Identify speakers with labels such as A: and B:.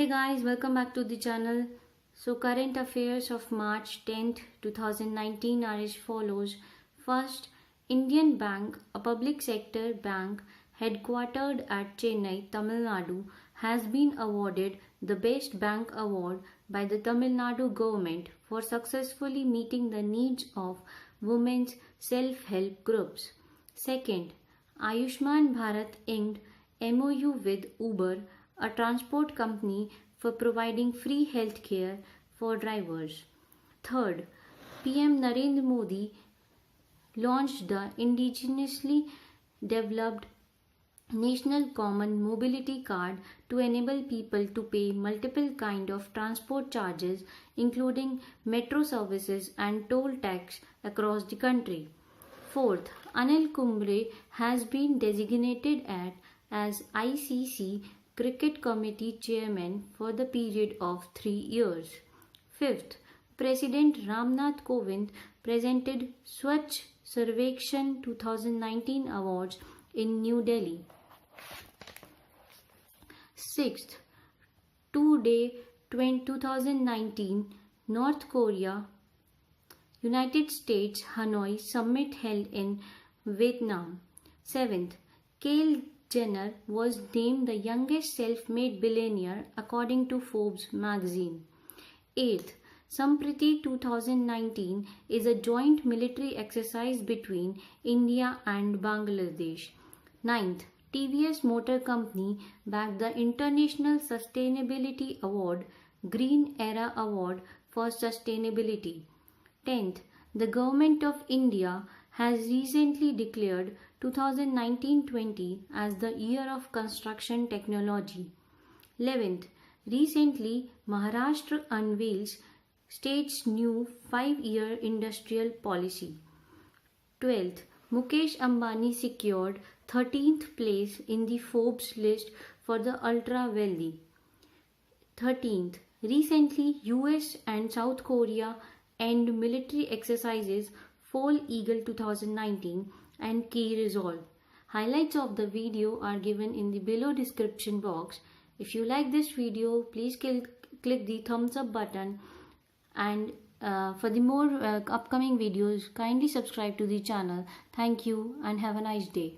A: Hey guys, welcome back to the channel. So current affairs of March 10th, 2019 are as follows. First, Indian Bank, a public sector bank headquartered at Chennai, Tamil Nadu, has been awarded the Best Bank Award by the Tamil Nadu government for successfully meeting the needs of women's self-help groups. Second, Ayushman Bharat inked MOU with Uber, a transport company, for providing free health care for drivers. Third, PM Narendra Modi launched the indigenously developed National Common Mobility Card to enable people to pay multiple kinds of transport charges, including metro services and toll tax across the country. Fourth, Anil Kumble has been designated as ICC Cricket Committee Chairman for the period of 3 years. Fifth, President Nath Kovind presented Swachh Survekshan 2019 awards in New Delhi. Sixth, two-day 2019 North Korea United States Hanoi summit held in Vietnam. Seventh, Kyle Jenner was named the youngest self-made billionaire according to Forbes magazine. 8th, Sampriti 2019 is a joint military exercise between India and Bangladesh. 9th, TVS Motor Company backed the International Sustainability Award Green Era Award for Sustainability. 10th, the Government of India has recently declared 2019-20 as the Year of Construction Technology. 11th, recently Maharashtra unveils state's new 5-year industrial policy. 12th, Mukesh Ambani secured 13th place in the Forbes list for the ultra-wealthy. 13th, recently US and South Korea end military exercises Fall Eagle 2019 and key resolve. Highlights of the video are given in the below description box. If you like this video, please click the thumbs up button, and for the more upcoming videos, kindly subscribe to the channel. Thank you and have a nice day.